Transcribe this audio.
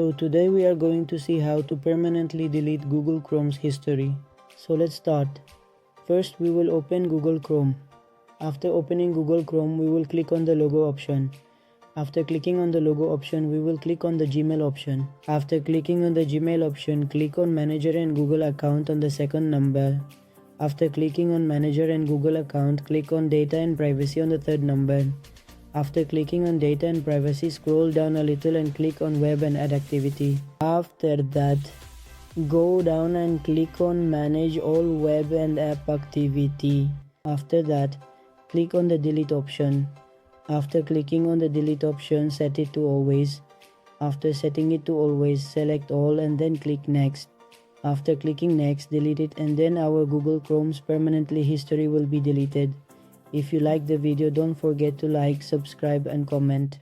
So today we are going to see how to permanently delete Google Chrome's history. So let's start. First we will open Google Chrome. After opening Google Chrome, we will click on the logo option. After clicking on the logo option, we will click on the Gmail option. After clicking on the Gmail option, click on Manager and Google account on the second number. After clicking on Manager and Google account, click on Data and Privacy on the third number. After clicking on Data and Privacy, scroll down a little and click on Web and Add Activity. After that, go down and click on Manage all web and app activity. After that, click on the Delete option. After clicking on the Delete option, set it to Always. After setting it to Always, select All and then click Next. After clicking Next, delete it and then our Google Chrome's permanently history will be deleted. If you like the video, don't forget to like, subscribe and comment.